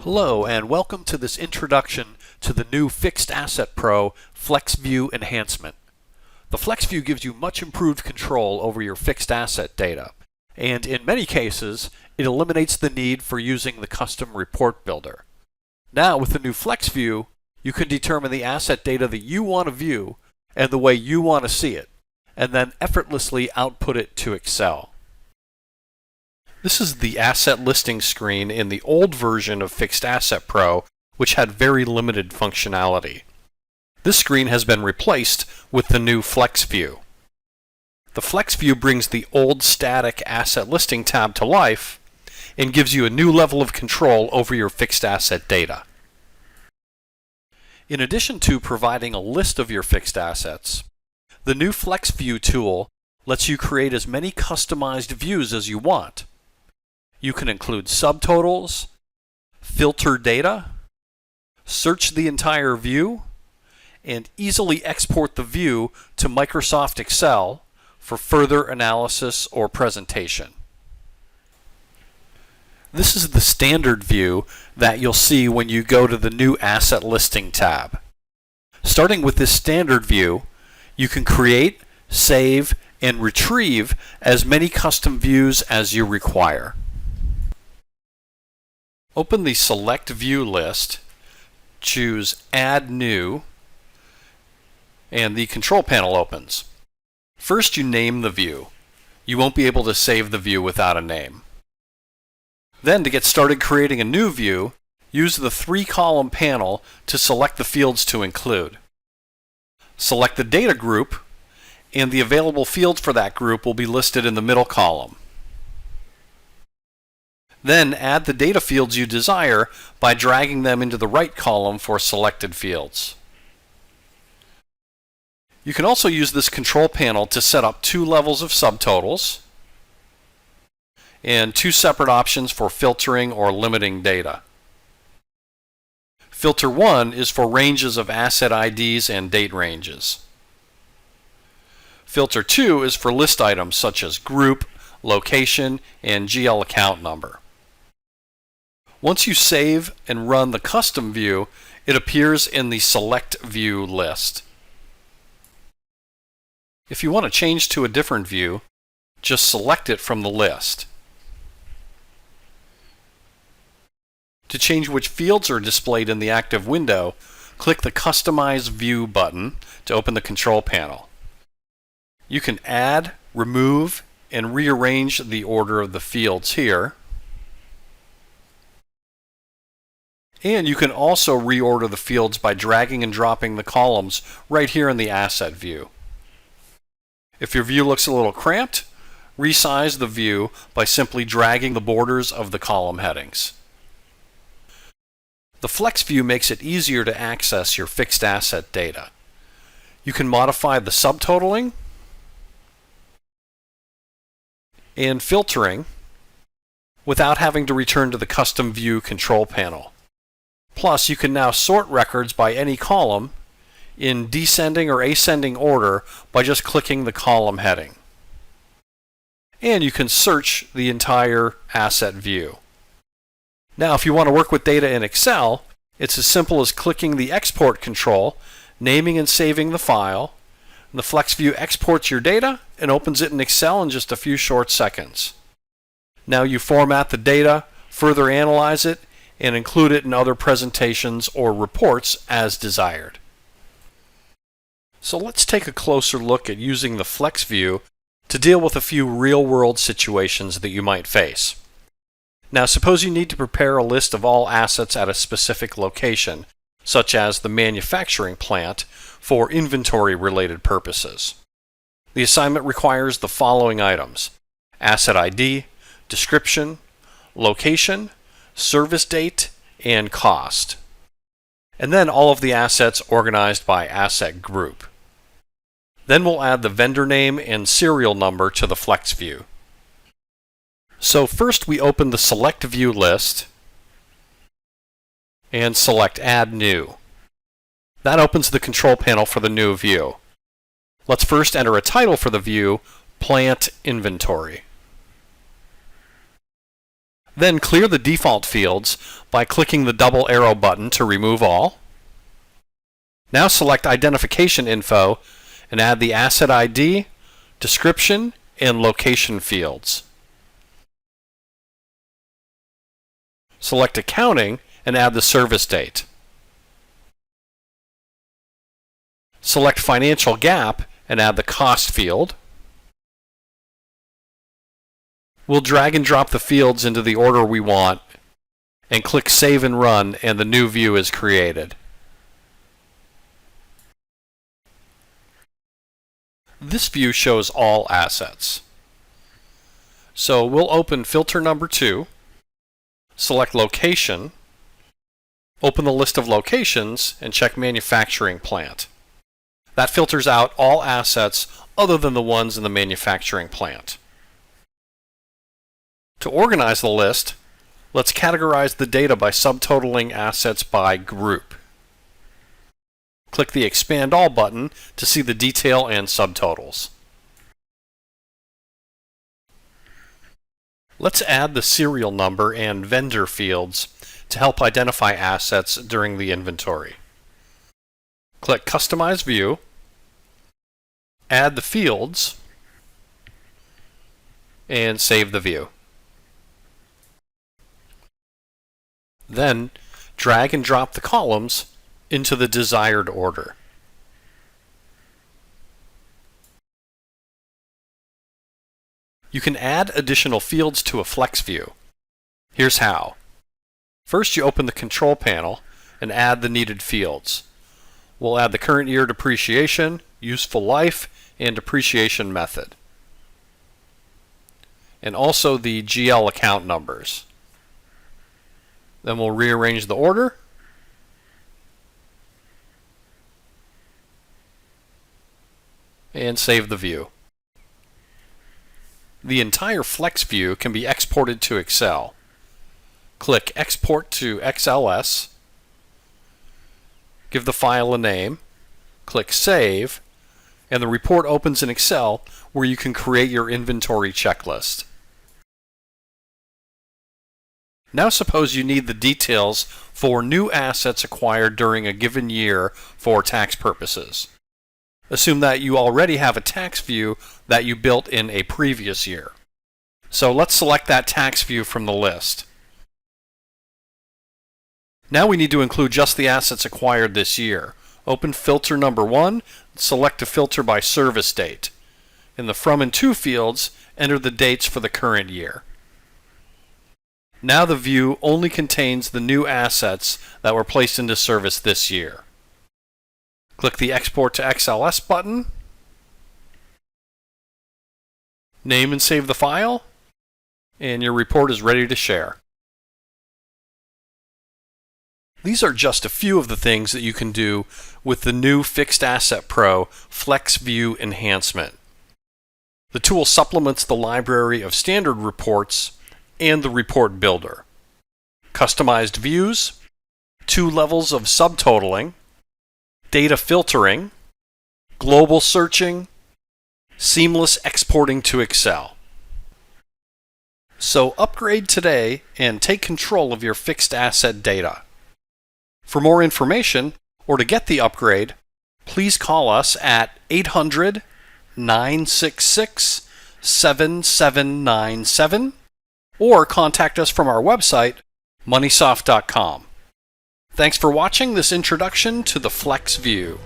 Hello and welcome to this introduction to the new Fixed Asset Pro FlexView enhancement. The FlexView gives you much improved control over your fixed asset data, and in many cases it eliminates the need for using the custom report builder. Now with the new FlexView, you can determine the asset data that you want to view and the way you want to see it, and then effortlessly output it to Excel. This is the asset listing screen in the old version of Fixed Asset Pro, which had very limited functionality. This screen has been replaced with the new FlexView. The FlexView brings the old static asset listing tab to life and gives you a new level of control over your fixed asset data. In addition to providing a list of your fixed assets, the new FlexView tool lets you create as many customized views as you want. You can include subtotals, filter data, search the entire view, and easily export the view to Microsoft Excel for further analysis or presentation. This is the standard view that you'll see when you go to the new Asset Listing tab. Starting with this standard view, you can create, save, and retrieve as many custom views as you require. Open the Select View list, choose Add New, and the control panel opens. First, you name the view. You won't be able to save the view without a name. Then, to get started creating a new view, use the 3-column panel to select the fields to include. Select the data group, and the available fields for that group will be listed in the middle column. Then add the data fields you desire by dragging them into the right column for selected fields. You can also use this control panel to set up 2 levels of subtotals and 2 separate options for filtering or limiting data. Filter 1 is for ranges of asset IDs and date ranges. Filter 2 is for list items such as group, location, and GL account number. Once you save and run the custom view, it appears in the Select View list. If you want to change to a different view, just select it from the list. To change which fields are displayed in the active window, click the Customize View button to open the control panel. You can add, remove, and rearrange the order of the fields here. And you can also reorder the fields by dragging and dropping the columns right here in the asset view. If your view looks a little cramped, resize the view by simply dragging the borders of the column headings. The FlexView makes it easier to access your fixed asset data. You can modify the subtotaling and filtering without having to return to the custom view control panel. Plus, you can now sort records by any column in descending or ascending order by just clicking the column heading. And you can search the entire asset view. Now, if you want to work with data in Excel, it's as simple as clicking the Export control, naming and saving the file, and the FlexView exports your data and opens it in Excel in just a few short seconds. Now you format the data, further analyze it, and include it in other presentations or reports as desired. So let's take a closer look at using the FlexView to deal with a few real-world situations that you might face. Now suppose you need to prepare a list of all assets at a specific location, such as the manufacturing plant, for inventory-related purposes. The assignment requires the following items: asset ID, description, location, service date, and cost. And then all of the assets organized by asset group. Then we'll add the vendor name and serial number to the FlexView. So first we open the Select View list and select Add New. That opens the control panel for the new view. Let's first enter a title for the view, Plant Inventory. Then clear the default fields by clicking the double arrow button to remove all. Now select Identification Info and add the Asset ID, Description, and Location fields. Select Accounting and add the service date. Select Financial GAAP and add the Cost field. We'll drag and drop the fields into the order we want and click Save and Run, and the new view is created. This view shows all assets. So we'll open filter number 2, select Location, open the list of locations, and check Manufacturing Plant. That filters out all assets other than the ones in the manufacturing plant. To organize the list, let's categorize the data by subtotaling assets by group. Click the Expand All button to see the detail and subtotals. Let's add the serial number and vendor fields to help identify assets during the inventory. Click Customize View, add the fields, and save the view. Then drag and drop the columns into the desired order. You can add additional fields to a flex view. Here's how. First, you open the control panel and add the needed fields. We'll add the current year depreciation, useful life, and depreciation method. And also the GL account numbers. Then we'll rearrange the order. And save the view. The entire flex view can be exported to Excel. Click Export to XLS. Give the file a name. Click Save. And the report opens in Excel where you can create your inventory checklist. Now suppose you need the details for new assets acquired during a given year for tax purposes. Assume that you already have a tax view that you built in a previous year. So let's select that tax view from the list. Now we need to include just the assets acquired this year. Open filter number 1, select a filter by service date. In the From and To fields, enter the dates for the current year. Now the view only contains the new assets that were placed into service this year. Click the Export to XLS button. Name and save the file, and your report is ready to share. These are just a few of the things that you can do with the new Fixed Asset Pro Flex View enhancement. The tool supplements the library of standard reports and the report builder. Customized views, 2 levels of subtotaling, data filtering, global searching, seamless exporting to Excel. So upgrade today and take control of your fixed asset data. For more information or to get the upgrade, please call us at 800-966-7797 or contact us from our website, moneysoft.com. Thanks for watching this introduction to the Flex View.